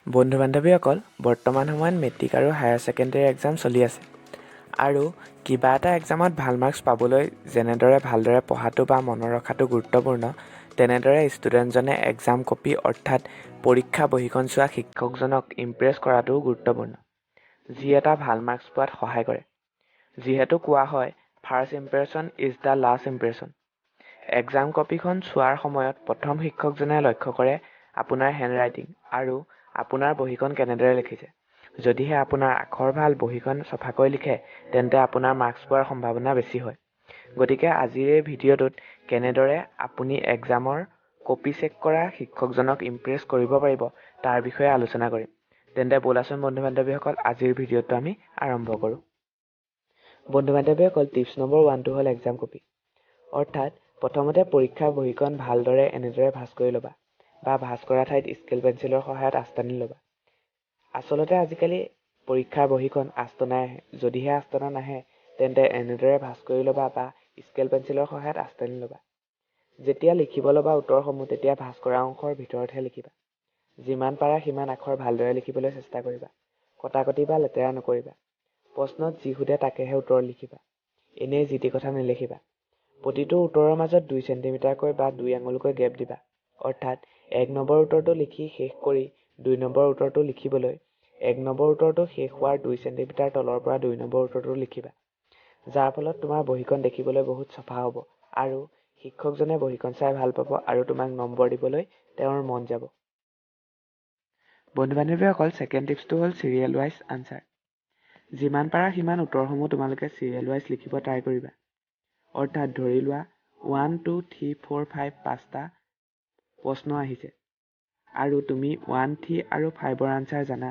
বন্ধু বান্ধৱীসকল বৰ্তমান সময়ত মেট্ৰিক আৰু হায়াৰ ছেকেণ্ডেৰী এক্সাম চলি আছে আৰু কিবা এটা এক্সামত ভাল মাৰ্কছ পাবলৈ যেনেদৰে ভালদৰে পঢ়াটো বা মনত ৰখাটো গুৰুত্বপূৰ্ণ তেনেদৰে ষ্টুডেণ্টজনে এক্সাম কপি অৰ্থাৎ পৰীক্ষা বহীখন চোৱা শিক্ষকজনক ইমপ্ৰেছ কৰাটোও গুৰুত্বপূৰ্ণ যি এটা ভাল মাৰ্কছ পোৱাত সহায় কৰে যিহেতু কোৱা হয় first impression is the last impression exam কপিখন চোৱাৰ সময়ত প্ৰথম শিক্ষকজনে লক্ষ্য কৰে আপোনাৰ হেণ্ডৰাইটিং আৰু আপোনাৰ বহীখন কেনেদৰে লিখিছে যদিহে আপোনাৰ আখৰ ভাল বহীখন চফাকৈ লিখে তেন্তে আপোনাৰ মাৰ্কছ পোৱাৰ সম্ভাৱনা বেছি হয় গতিকে আজিৰ এই ভিডিঅ'টোত কেনেদৰে আপুনি এক্সামৰ কপি চেক কৰা শিক্ষকজনক ইমপ্ৰেছ কৰিব পাৰিব তাৰ বিষয়ে আলোচনা কৰিম তেন্তে ব'লাচোন বন্ধু বান্ধৱীসকল আজিৰ ভিডিঅ'টো আমি আৰম্ভ কৰোঁ বন্ধু বান্ধৱীসকল টিপছ নম্বৰ 1টো হ'ল এক্সাম কপি অৰ্থাৎ প্ৰথমতে পৰীক্ষাৰ বহীখন ভালদৰে এনেদৰে ভাঁজ কৰি ল'বা বা ভাঁজ কৰা ঠাইত স্কেল পেঞ্চিলৰ সহায়ত আঁচটানি ল'বা আচলতে আজিকালি পৰীক্ষাৰ বহীখন আঁচটনাই আহে যদিহে আঁচটনা নাহে তেন্তে এনেদৰে ভাঁজ কৰি ল'বা বা স্কেল পেঞ্চিলৰ সহায়ত আঁচটানি ল'বা যেতিয়া লিখিব ল'বা উত্তৰসমূহ তেতিয়া ভাঁজ কৰা অংশৰ ভিতৰতহে লিখিবা যিমান পাৰা সিমান আখৰ ভালদৰে লিখিবলৈ চেষ্টা কৰিবা কটাকটি বা লেতেৰা নকৰিবা প্ৰশ্নত যি সোধে তাকেহে উত্তৰ লিখিবা এনেই যি টি কথা নিলিখিবা প্ৰতিটো উত্তৰৰ মাজত 2 চেণ্টিমিটাৰকৈ বা 2 আঙুলকৈ গেপ দিবা অৰ্থাৎ 1 নম্বৰ উত্তৰটো লিখি শেষ কৰি 2 নম্বৰ উত্তৰটো লিখিবলৈ 1 নম্বৰ উত্তৰটো শেষ হোৱাৰ 2 চেণ্টিমিটাৰ তলৰ পৰা 2 নম্বৰ উত্তৰটো লিখিবা যাৰ ফলত তোমাৰ বহীখন দেখিবলৈ বহুত চফা হ'ব আৰু শিক্ষকজনে বহীখন চাই ভাল পাব আৰু তোমাক নম্বৰ দিবলৈ তেওঁৰ মন যাব বন্ধু বান্ধৱীসকল ছেকেণ্ড টিপছটো হ'ল চিৰিয়েল ৱাইজ আনচাৰ যিমান পাৰা সিমান উত্তৰসমূহ তোমালোকে চিৰিয়েল ৱাইজ লিখিব ট্ৰাই কৰিবা অৰ্থাৎ ধৰি লোৱা 1 2 3 4 5 5টা প্ৰশ্ন আহিছে আৰু তুমি 1 3 আৰু 5ৰ আনচাৰ জানা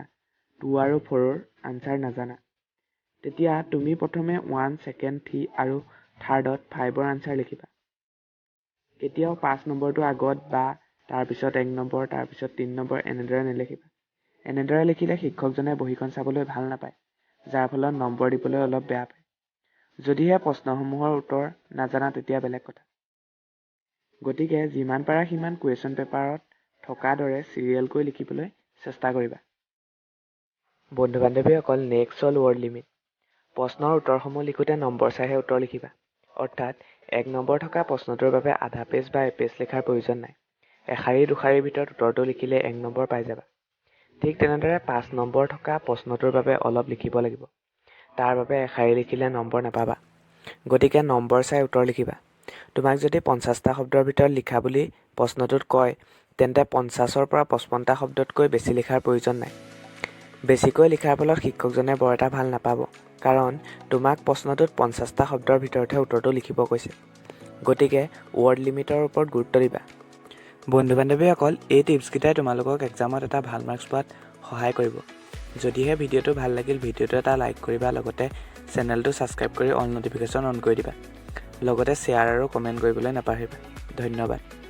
2 আৰু 4ৰ আনচাৰ নাজানা তেতিয়া তুমি প্ৰথমে 1 2nd 3 আৰু 3rdত 5ৰ আনচাৰ লিখিবা কেতিয়াও 5 নম্বৰটো আগত বা তাৰপিছত 1 নম্বৰ তাৰপিছত 3 নম্বৰ এনেদৰে নিলিখিবা এনেদৰে লিখিলে শিক্ষকজনে বহীখন চাবলৈ ভাল নাপায় যাৰ ফলত নম্বৰ দিবলৈ অলপ বেয়া পায় যদিহে প্ৰশ্নসমূহৰ উত্তৰ নাজানা তেতিয়া বেলেগ কথা গতিকে যিমান পাৰা সিমান কুৱেশ্যন পেপাৰত থকা দৰে চিৰিয়েলকৈ লিখিবলৈ চেষ্টা কৰিবা বন্ধু বান্ধৱীসকল নেক্সট হ'ল ৱৰ্ড লিমিট প্ৰশ্নৰ উত্তৰসমূহ লিখোঁতে নম্বৰ চাইহে উত্তৰ লিখিবা অৰ্থাৎ 1 নম্বৰ থকা প্ৰশ্নটোৰ বাবে আধা পেজ বা এপেজ লিখাৰ প্ৰয়োজন নাই এশাৰী দুশাৰীৰ ভিতৰত উত্তৰটো লিখিলে 1 নম্বৰ পাই যাবা ঠিক তেনেদৰে 5 নম্বৰ থকা প্ৰশ্নটোৰ বাবে অলপ লিখিব লাগিব তাৰ বাবে এশাৰী লিখিলে নম্বৰ নাপাবা গতিকে নম্বৰ চাই উত্তৰ লিখিবা তোমাক যদি 50টা শব্দৰ ভিতৰত লিখা বুলি প্ৰশ্নটোত কয় তেন্তে 50ৰ পৰা 55টা শব্দতকৈ বেছি লিখাৰ প্ৰয়োজন নাই বেছিকৈ লিখাৰ ফলত শিক্ষকজনে বৰ এটা ভাল নাপাব কাৰণ তোমাক প্ৰশ্নটোত 50টা শব্দৰ ভিতৰতহে উত্তৰটো লিখিব কৈছে গতিকে ৱৰ্ড লিমিটৰ ওপৰত গুৰুত্ব দিবা বন্ধু বান্ধৱীসকল এই টিপছকেইটাই তোমালোকক এক্সামত এটা ভাল মাৰ্কছ পোৱাত সহায় কৰিব যদিহে ভিডিঅ'টো ভাল লাগিল ভিডিঅ'টো এটা লাইক কৰিবা লগতে চেনেলটো ছাবস্ক্ৰাইব কৰি অল নটিফিকেশ্যন অন কৰি দিবা লগতে শ্বেয়াৰ আৰু কমেণ্ট কৰিবলৈ নাপাহৰিবা ধন্যবাদ